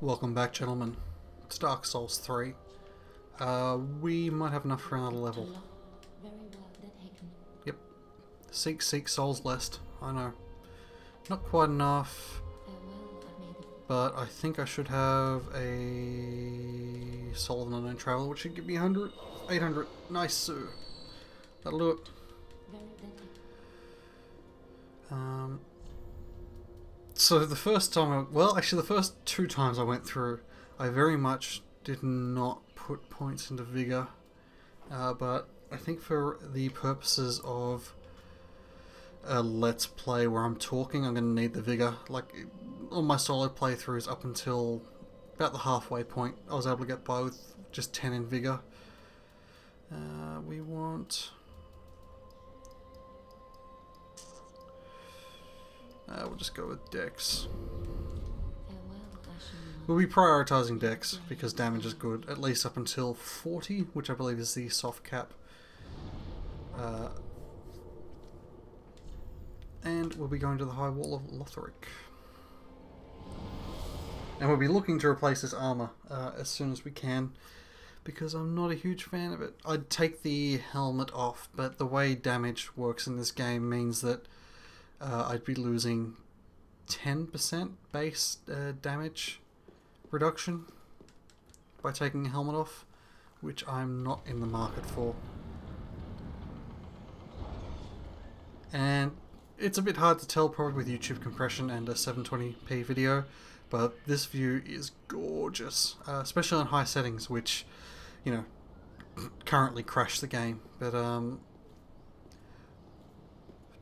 Welcome back, gentlemen. It's Dark Souls 3. We might have enough for another level. Yep. Seek Souls Lest. I know. Not quite enough, but I think I should have a Soul of an Unknown Traveler, which should give me 100. 800. Nice, sir. That'll do it. So the first time, the first two times I went through, I very much did not put points into Vigor, but I think for the purposes of a Let's Play where I'm talking, I'm going to need the Vigor. Like, on my solo playthroughs up until about the halfway point, I was able to get by with just 10 in Vigor. We want... we'll just go with Dex. We'll be prioritising Dex because damage is good, at least up until 40, which I believe is the soft cap. And we'll be going to the High Wall of Lotharic. And we'll be looking to replace this armour as soon as we can, because I'm not a huge fan of it. I'd take the helmet off, but the way damage works in this game means that I'd be losing 10% base damage reduction by taking the helmet off, which I'm not in the market for. And it's a bit hard to tell probably with YouTube compression and a 720p video, but this view is gorgeous, especially on high settings, which, you know, currently crash the game. But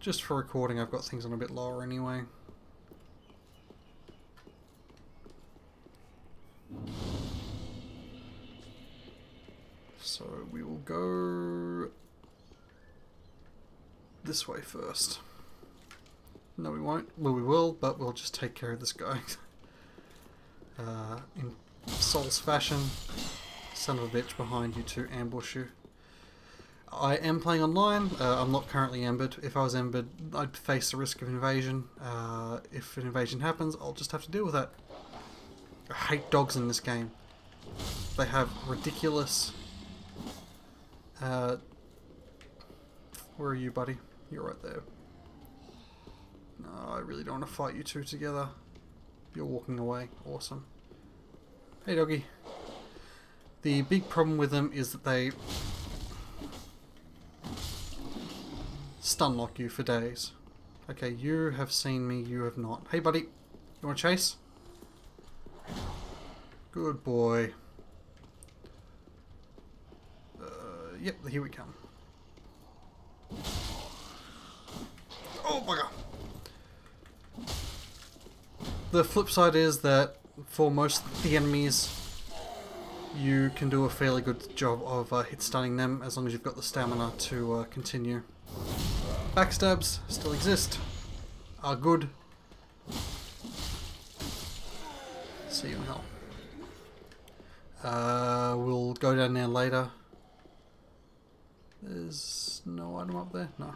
just for recording, I've got things on a bit lower anyway. So we will go this way first. No, we won't. Well, we will, but we'll just take care of this guy. In Souls fashion. Son of a bitch behind you to ambush you. I am playing online. I'm not currently embered. If I was embered, I'd face the risk of invasion. If an invasion happens, I'll just have to deal with that. I hate dogs in this game. They have ridiculous... where are you, buddy? You're right there. No, I really don't want to fight you two together. You're walking away. Awesome. Hey, doggy. The big problem with them is that they stun lock you for days. Okay, you have seen me, you have not. Hey, buddy. You want to chase? Good boy. Yep, here we come. Oh my god. The flip side is that for most of the enemies, you can do a fairly good job of hit stunning them as long as you've got the stamina to continue. Backstabs still exist, are good. See you in hell. We'll go down there later. There's no item up there? No.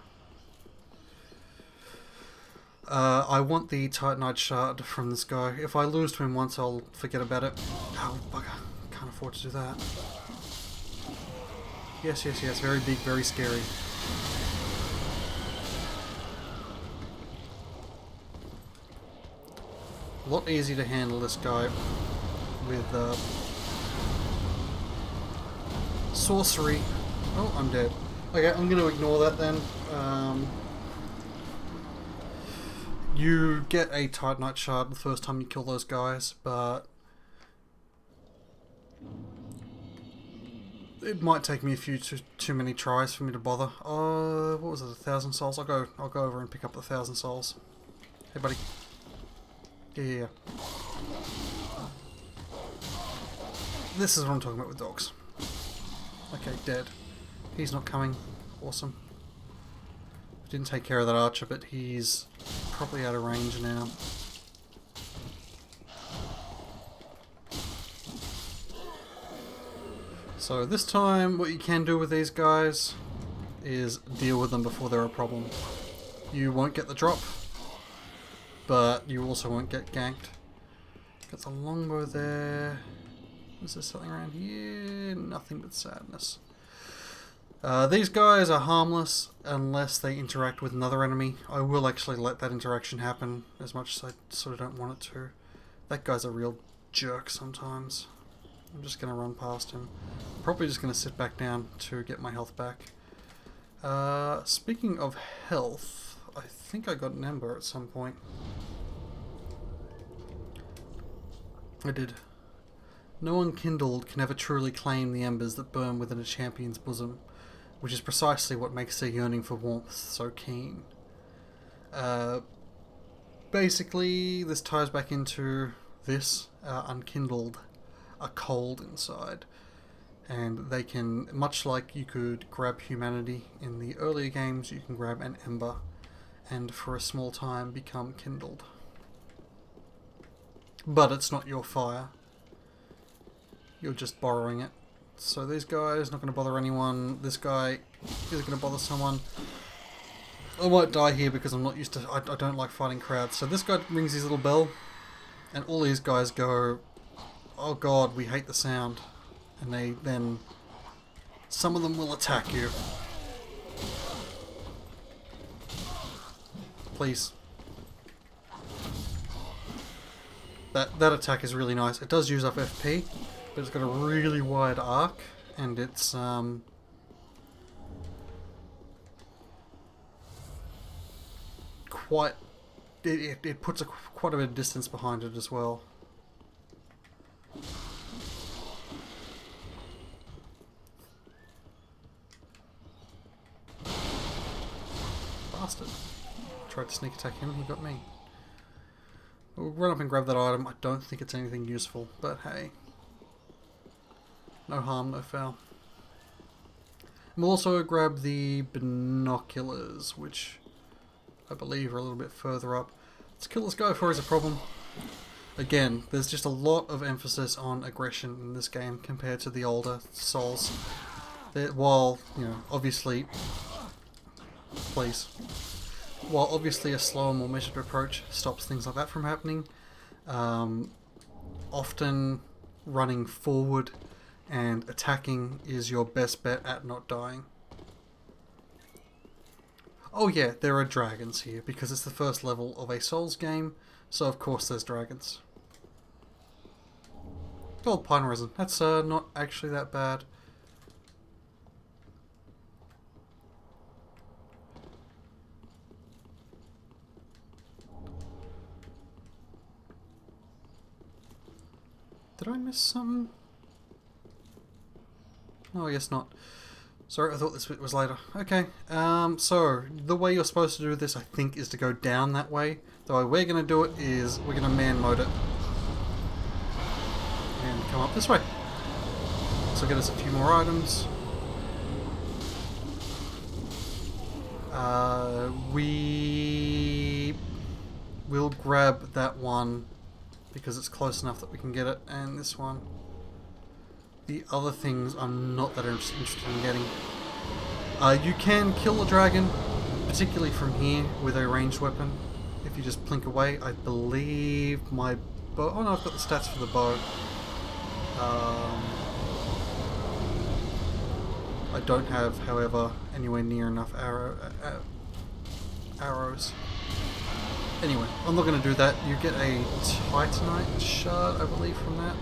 I want the Titanite shard from this guy. If I lose to him once, I'll forget about it. Oh, bugger. Can't afford to do that. Yes, yes, yes. Very big, very scary. A lot easier to handle this guy with sorcery. Oh, I'm dead. Okay, I'm going to ignore that then. You get a Titanite shard the first time you kill those guys, but it might take me a few too many tries for me to bother. What was it? 1,000 souls. I'll go over and pick up the 1,000 souls. Hey, buddy. Yeah. This is what I'm talking about with dogs. Okay, dead. He's not coming. Awesome. Didn't take care of that archer, but he's probably out of range now. So this time, what you can do with these guys is deal with them before they're a problem. You won't get the drop, but you also won't get ganked. Got a longbow there. Is there something around here? Nothing but sadness. These guys are harmless unless they interact with another enemy. I will actually let that interaction happen as much as I sort of don't want it to. That guy's a real jerk sometimes. I'm just going to run past him. Probably just going to sit back down to get my health back. Speaking of health, I think I got an ember at some point. I did. No unkindled can ever truly claim the embers that burn within a champion's bosom, which is precisely what makes their yearning for warmth so keen. Basically, this ties back into this. Unkindled are cold inside, and they can, much like you could grab humanity in the earlier games, you can grab an ember and for a small time become kindled. But it's not your fire. You're just borrowing it. So these guys, not going to bother anyone. This guy is going to bother someone. I might die here because I'm not used to... I don't like fighting crowds. So this guy rings his little bell, and all these guys go, oh god, we hate the sound. And they then... some of them will attack you. Please. That attack is really nice. It does use up FP, but it's got a really wide arc, and it's quite... It puts quite a bit of distance behind it as well. Bastard. Tried to sneak attack him, he got me. We'll run up and grab that item. I don't think it's anything useful, but hey. No harm, no foul. And we'll also grab the binoculars, which I believe are a little bit further up. Let's kill this guy before he's a problem. Again, there's just a lot of emphasis on aggression in this game compared to the older Souls. While, you know, obviously... Please. While obviously a slower, more measured approach stops things like that from happening, often running forward and attacking is your best bet at not dying. Oh yeah, there are dragons here because it's the first level of a Souls game, so of course there's dragons. Gold pine resin, that's not actually that bad. Did I miss something? Oh, I guess not. Sorry, I thought this bit was later. Okay, so the way you're supposed to do this, I think, is to go down that way. The way we're going to do it is we're going to man mode it. And come up this way. So get us a few more items. We will grab that one because it's close enough that we can get it, and this one. The other things I'm not that interested in getting. You can kill a dragon, particularly from here, with a ranged weapon. If you just plink away, I believe my bow... Oh no, I've got the stats for the bow. I don't have, however, anywhere near enough arrows. Anyway, I'm not going to do that. You get a Titanite shard, I believe, from that.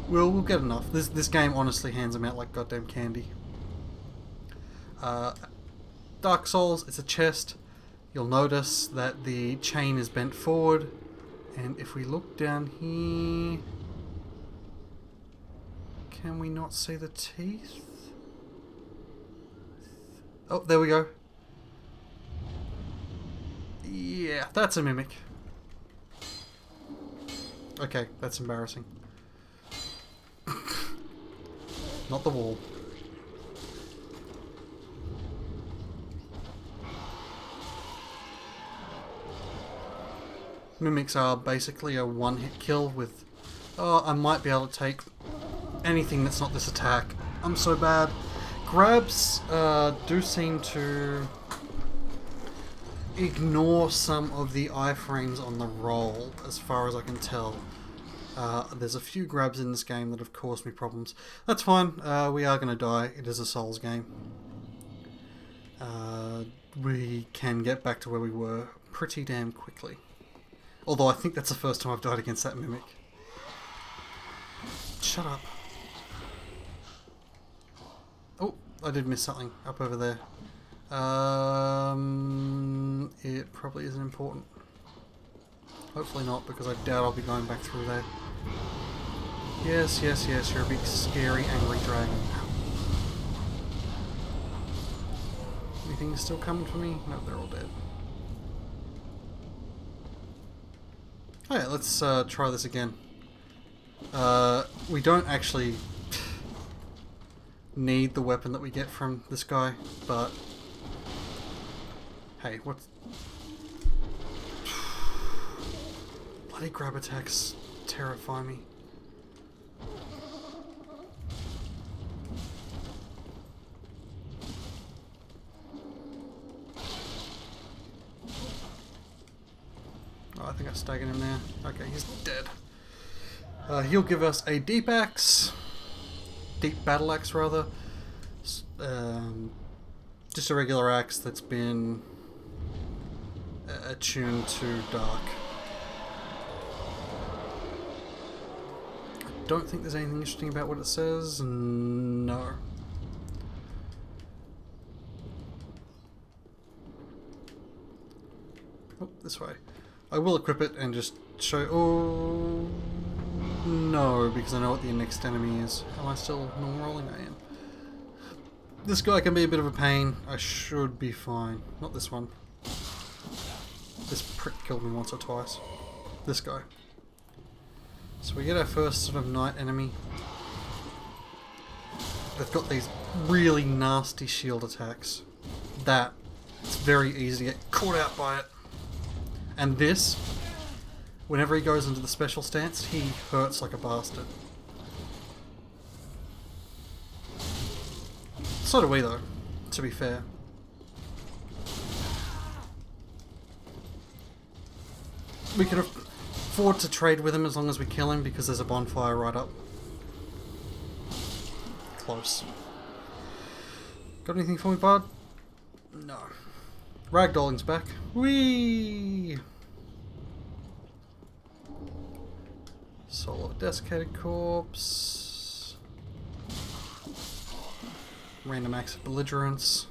We'll get enough. This game honestly hands them out like goddamn candy. Dark Souls, it's a chest. You'll notice that the chain is bent forward. And if we look down here... Can we not see the teeth? Oh, there we go. Yeah, that's a mimic. Okay, that's embarrassing. Not the wall. Mimics are basically a one-hit kill with... Oh, I might be able to take anything that's not this attack. I'm so bad. Grabs do seem to ignore some of the iframes on the roll, as far as I can tell. There's a few grabs in this game that have caused me problems. That's fine, we are going to die. It is a Souls game. We can get back to where we were pretty damn quickly. Although I think that's the first time I've died against that mimic. Shut up. Oh, I did miss something up over there. It probably isn't important. Hopefully not, because I doubt I'll be going back through there. Yes, yes, yes, you're a big, scary, angry dragon. Anything still coming for me? No, they're all dead. Alright, let's try this again. We don't actually need the weapon that we get from this guy, but hey, what's... Bloody grab attacks terrify me. Oh, I think I staggered him there. Okay, he's dead. He'll give us a deep axe. Deep battle axe, rather. Just a regular axe that's been attuned to dark. I don't think there's anything interesting about what it says. No. Oh, this way. I will equip it and just show... Oh... No, because I know what the next enemy is. Am I still normal rolling? I am. This guy can be a bit of a pain. I should be fine. Not this one. This prick killed me once or twice. This guy. So we get our first sort of night enemy. They've got these really nasty shield attacks. It's very easy to get caught out by it. And this, whenever he goes into the special stance, he hurts like a bastard. So do we though, to be fair. We can afford to trade with him as long as we kill him because there's a bonfire right up. Close. Got anything for me, bud? No. Ragdolling's back. Whee! Soul of a desiccated corpse. Random acts of belligerence.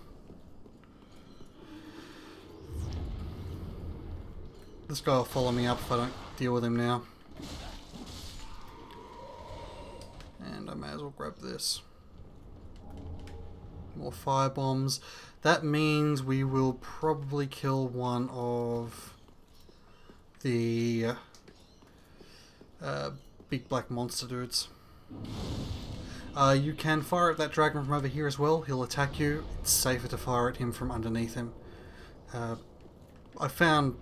This guy will follow me up if I don't deal with him now. And I may as well grab this. More fire bombs. That means we will probably kill one of the big black monster dudes. You can fire at that dragon from over here as well. He'll attack you. It's safer to fire at him from underneath him. I found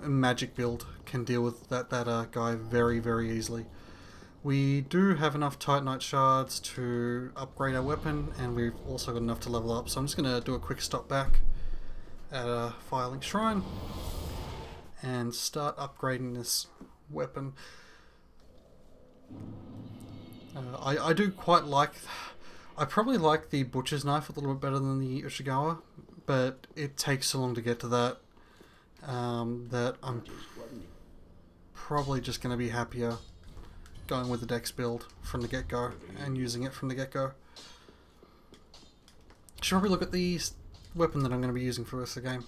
a magic build can deal with that guy very, very easily. We do have enough Titanite shards to upgrade our weapon, and we've also got enough to level up. So I'm just going to do a quick stop back at a Firelink Shrine and start upgrading this weapon. I do quite like... I probably like the Butcher's Knife a little bit better than the Ushigawa, but it takes so long to get to that that I'm probably just going to be happier going with the Dex build from the get-go and using it from the get-go. Should probably look at the weapon that I'm going to be using for the rest of the game.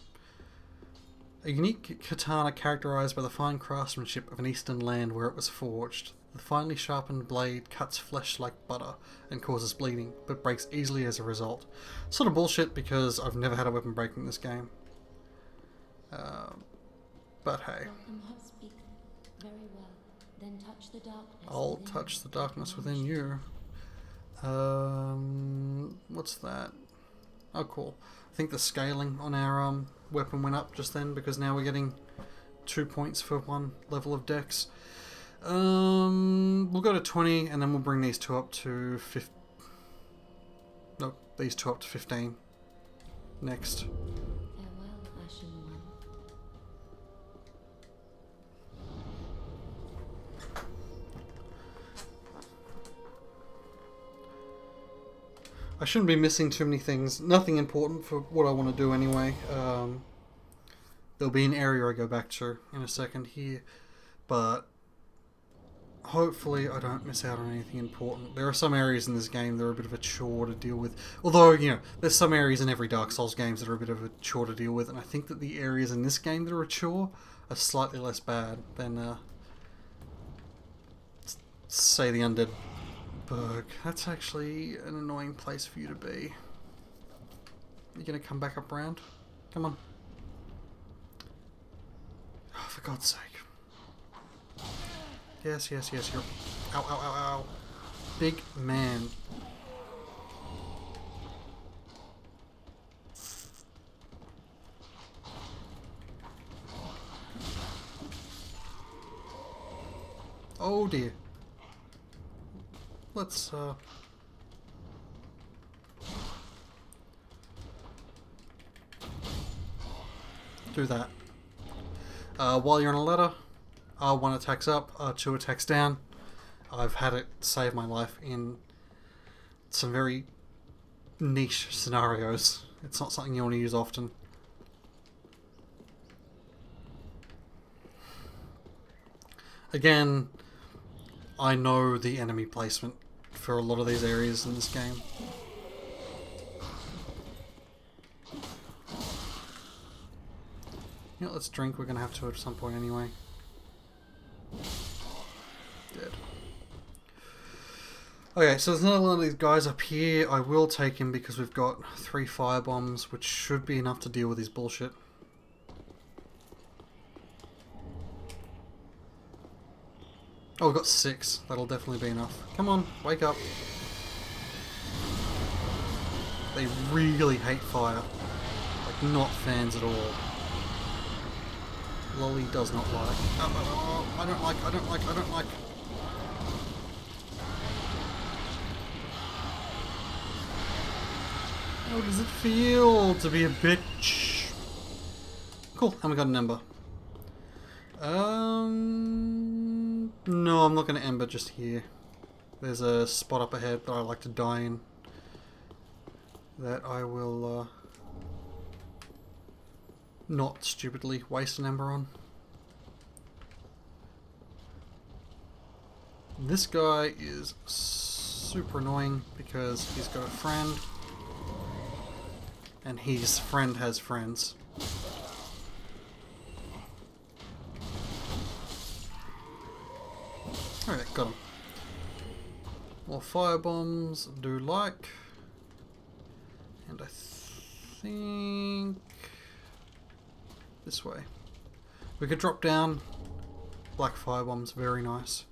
A unique katana characterized by the fine craftsmanship of an eastern land where it was forged. The finely sharpened blade cuts flesh like butter and causes bleeding, but breaks easily as a result. Sort of bullshit because I've never had a weapon break in this game. But hey. I'll touch the darkness within you. What's that? Oh, cool. I think the scaling on our weapon went up just then because now we're getting 2 points for one level of dex. We'll go to 20 and then we'll bring these two up to 15. Nope, these two up to 15 next. Farewell, Ashen One. I shouldn't be missing too many things. Nothing important for what I want to do anyway. There'll be an area I go back to in a second here, but hopefully I don't miss out on anything important. There are some areas in this game that are a bit of a chore to deal with. Although, you know, there's some areas in every Dark Souls games that are a bit of a chore to deal with, and I think that the areas in this game that are a chore are slightly less bad than, say, the Undead Berg. That's actually an annoying place for you to be. You gonna come back up round? Come on. Oh, for God's sake. Yes, yes, yes, you're... Ow, ow, ow, ow. Big man. Oh dear. Let's, do that. While you're on a ladder, R1 attacks up, R2 attacks down. I've had it save my life in some very niche scenarios. It's not something you want to use often. Again, I know the enemy placement for a lot of these areas in this game. You know, let's drink. We're going to have to at some point anyway. Dead. Okay, so there's another one of these guys up here. I will take him because we've got 3 firebombs, which should be enough to deal with his bullshit. Oh, we've got 6. That'll definitely be enough. Come on, wake up. They really hate fire. Like, not fans at all. Lolly does not like. I don't like. How does it feel to be a bitch? Cool, and we got an ember. No, I'm not going to ember just here. There's a spot up ahead that I like to die in. That I will not stupidly waste an ember on. This guy is super annoying because he's got a friend. And his friend has friends. Alright, got him. More firebombs, do like. And I think... this way. We could drop down. Black firebombs, very nice.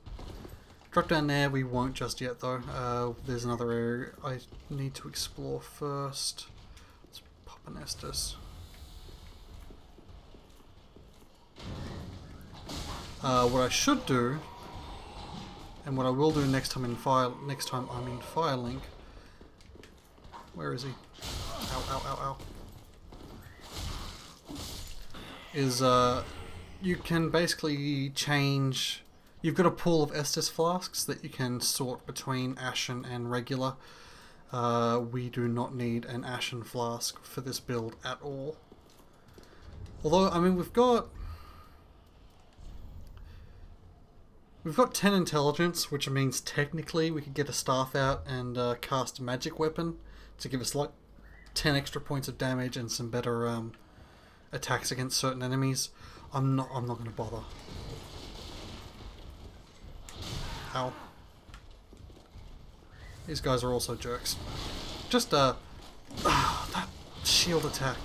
Drop down there, we won't just yet though. There's another area I need to explore first. Let's pop an Estus. What I should do, and what I will do next time I'm in Firelink. Where is he? Ow, ow, ow, ow. Is you can basically change. You've got a pool of Estus flasks that you can sort between ashen and regular. We do not need an ashen flask for this build at all. Although, I mean, we've got 10 intelligence, which means technically we could get a staff out and cast a magic weapon to give us like 10 extra points of damage and some better attacks against certain enemies. I'm not going to bother. Ow. These guys are also jerks. Just that shield attack.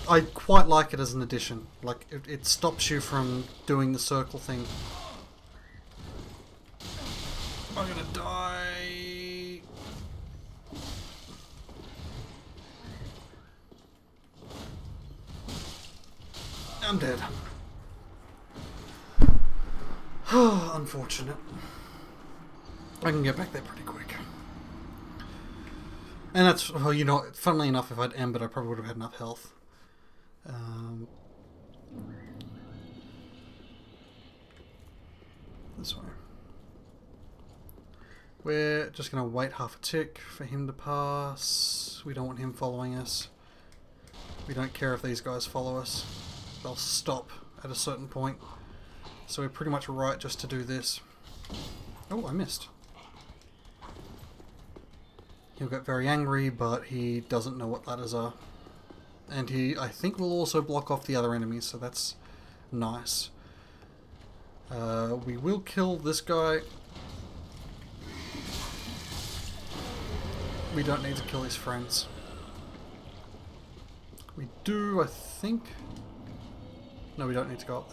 I quite like it as an addition. Like it stops you from doing the circle thing. I'm gonna die. I'm dead. Unfortunate. I can get back there pretty quick. And that's, well, you know, funnily enough, if I'd embered, I probably would have had enough health. This way. We're just going to wait half a tick for him to pass. We don't want him following us. We don't care if these guys follow us. They'll stop at a certain point. So we're pretty much right just to do this. Oh, I missed. He'll get very angry, but he doesn't know what ladders are. And he, I think, will also block off the other enemies, so that's nice. We will kill this guy. We don't need to kill his friends. We do, I think. No, we don't need to go up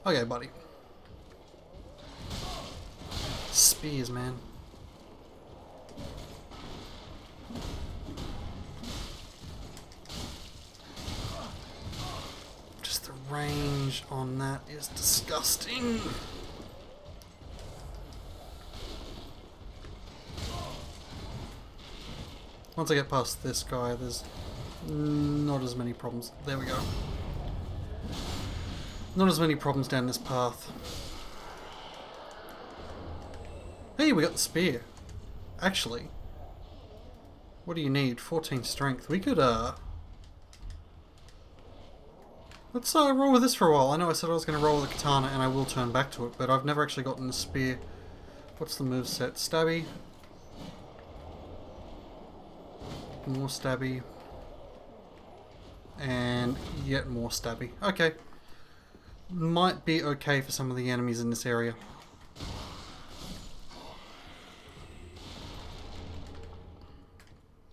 there. Okay, buddy. Spears, man. Just the range on that is disgusting. Once I get past this guy, there's not as many problems. There we go. Not as many problems down this path. Hey, we got the spear. Actually, what do you need? 14 strength. We could, let's roll with this for a while. I know I said I was going to roll with the katana, and I will turn back to it, but I've never actually gotten the spear. What's the moveset? Stabby. More stabby. And yet more stabby. Okay. Might be okay for some of the enemies in this area.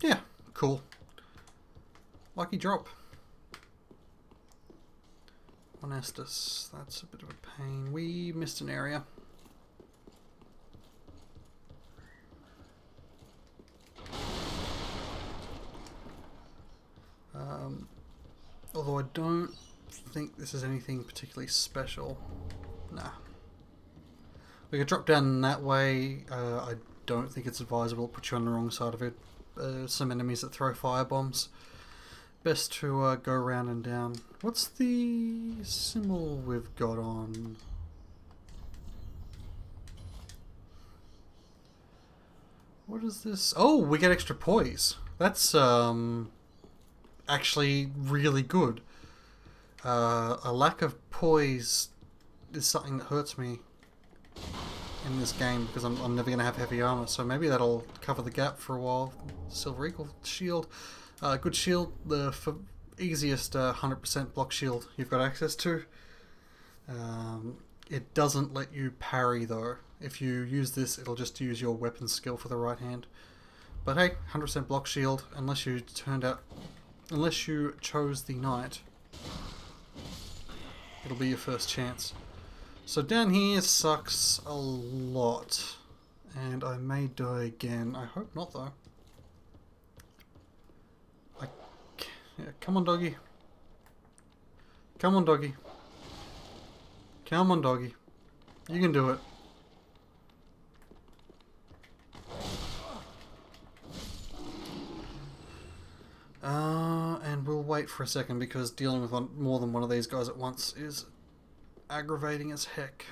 Yeah, cool. Lucky drop. One Estus. That's a bit of a pain. We missed an area. Although I don't think this is anything particularly special. Nah. We could drop down that way. I don't think it's advisable to put you on the wrong side of it. Some enemies that throw fire bombs. Best to go around and down. What's the symbol we've got on? What is this? Oh, we get extra poise. That's actually really good. A lack of poise is something that hurts me in this game because I'm never going to have heavy armor, so maybe that'll cover the gap for a while. Silver equal shield. Good shield, the easiest 100% block shield you've got access to. It doesn't let you parry though. If you use this, it'll just use your weapon skill for the right hand. But hey, 100% block shield, unless you chose the knight, it'll be your first chance. So down here sucks a lot, and I may die again. I hope not though. Yeah, come on, doggy. Come on, doggy. Come on, doggy. You can do it. And we'll wait for a second because dealing with more than one of these guys at once is aggravating as heck.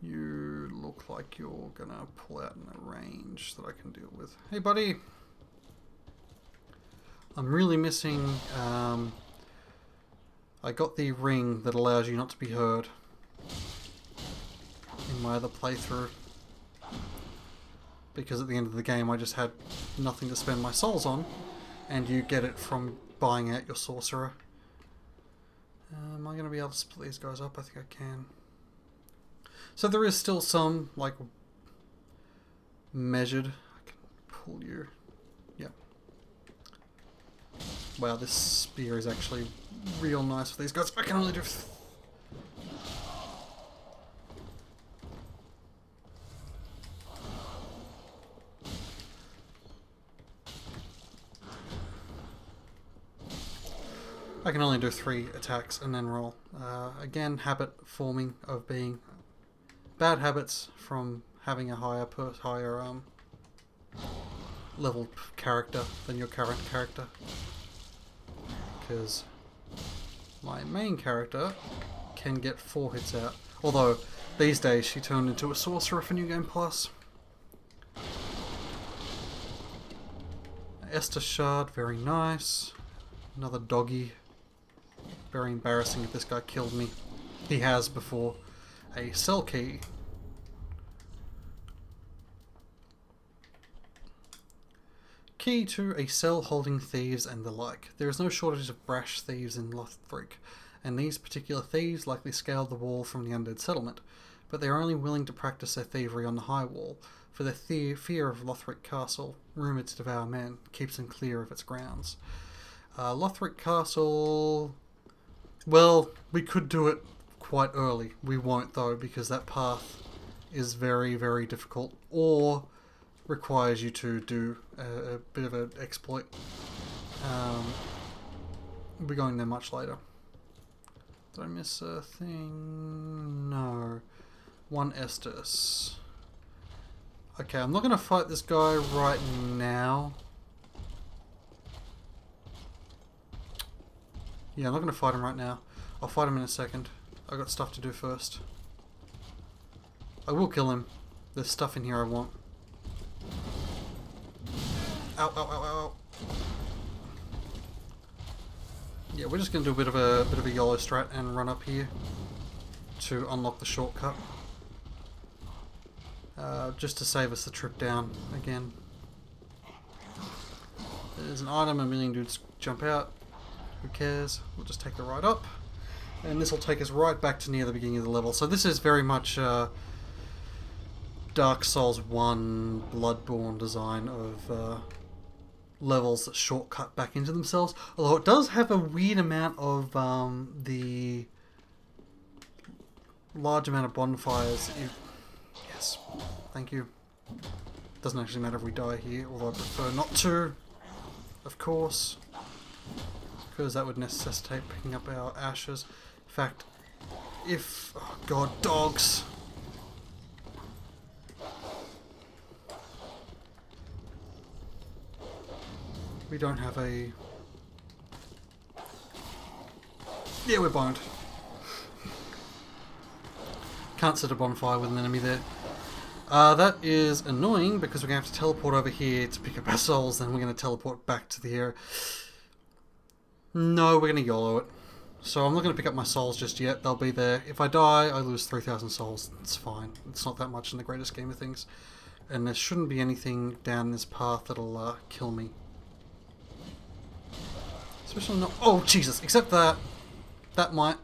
You look like you're gonna pull out in a range that I can deal with. Hey, buddy. I'm really missing, I got the ring that allows you not to be heard in my other playthrough, because at the end of the game I just had nothing to spend my souls on, and you get it from buying out your sorcerer. Am I going to be able to split these guys up? I think I can. So there is still some, like, measured. I can pull you. Yep. Wow, this spear is actually real nice for these guys. I can only do... I can only do 3 attacks and then roll. Again, habit forming of being... Bad habits from having a higher leveled character than your current character. Because my main character can get 4 hits out. Although, these days she turned into a sorcerer for New Game Plus. Esther Shard, very nice. Another doggy. Very embarrassing if this guy killed me. He has before. A cell key. Key to a cell holding thieves and the like. There is no shortage of brash thieves in Lothric, and these particular thieves likely scaled the wall from the undead settlement, but they are only willing to practice their thievery on the high wall, for their fear of Lothric Castle, rumoured to devour men, keeps them clear of its grounds. Lothric Castle... Well, we could do it quite early. We won't though, because that path is very, very difficult, or requires you to do a bit of an exploit. We'll be going there much later. Did I miss a thing? No. 1 Estus. Okay, I'm not going to fight this guy right now. Yeah, I'm not going to fight him right now. I'll fight him in a second. I've got stuff to do first. I will kill him. There's stuff in here I want. Ow, ow, ow, ow. Yeah, we're just going to do a bit of a YOLO strat and run up here to unlock the shortcut. Just to save us the trip down again. There's an item, a million dudes jump out. Who cares? We'll just take the ride up. And this will take us right back to near the beginning of the level. So this is very much Dark Souls 1 Bloodborne design of levels that shortcut back into themselves. Although it does have a weird amount of the large amount of bonfires. Yes, thank you. Doesn't actually matter if we die here, although I prefer not to, of course, because that would necessitate picking up our ashes. In fact, if... oh god, dogs! We don't have a... yeah, we're boned. Can't set a bonfire with an enemy there. That is annoying because we're going to have to teleport over here to pick up our souls, then we're going to teleport back to the area. No, we're going to YOLO it. So I'm not going to pick up my souls just yet. They'll be there. If I die, I lose 3,000 souls. It's fine. It's not that much in the greater scheme of things. And there shouldn't be anything down this path that'll kill me. Especially not... oh, Jesus! Except that. That might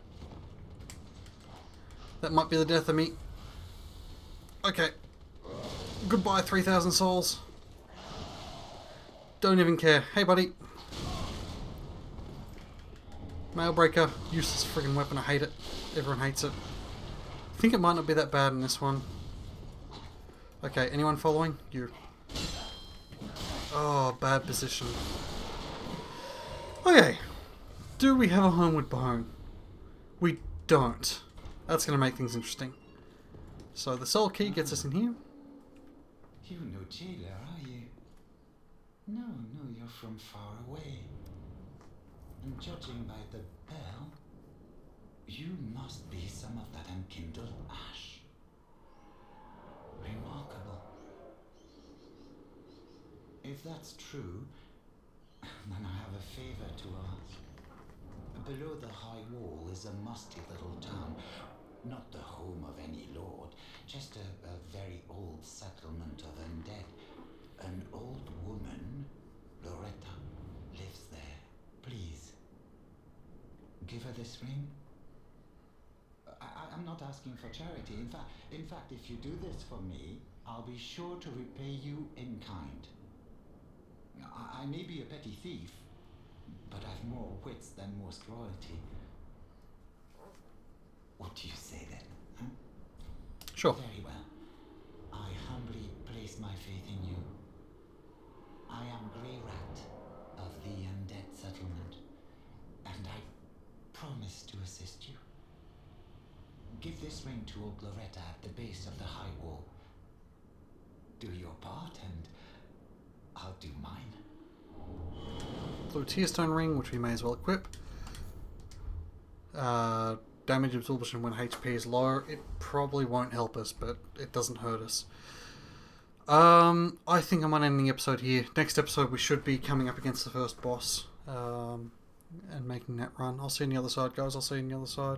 be the death of me. Okay. Goodbye, 3,000 souls. Don't even care. Hey, buddy. Mailbreaker. Useless friggin' weapon. I hate it. Everyone hates it. I think it might not be that bad in this one. Okay, anyone following? You. Oh, bad position. Okay. Do we have a homeward bone? We don't. That's going to make things interesting. So the soul key gets us in here. You're no jailer, are you? No, you're from far away. And judging by the bell, you must be some of that unkindled ash. Remarkable. If that's true, then I have a favor to ask. Below the high wall is a musty little town. Not the home of any lord, just a very old settlement of undead. An old woman, Loretta, lives there. Please, give her this ring. I'm not asking for charity. In fact, if you do this for me, I'll be sure to repay you in kind. I may be a petty thief, but I've more wits than most royalty. What do you say then? Huh? Sure. Very well. I humbly place my faith in you. I am Grey Rat of the undead settlement, and I promise to assist you. Give this ring to old Loretta at the base of the high wall. Do your part, and I'll do mine. Blue Tearstone ring, which we may as well equip. damage absorption when HP is low. It probably won't help us, but it doesn't hurt us. I think I'm ending the episode here. Next episode we should be coming up against the first boss and making that run. I'll see you on the other side, guys. I'll see you on the other side.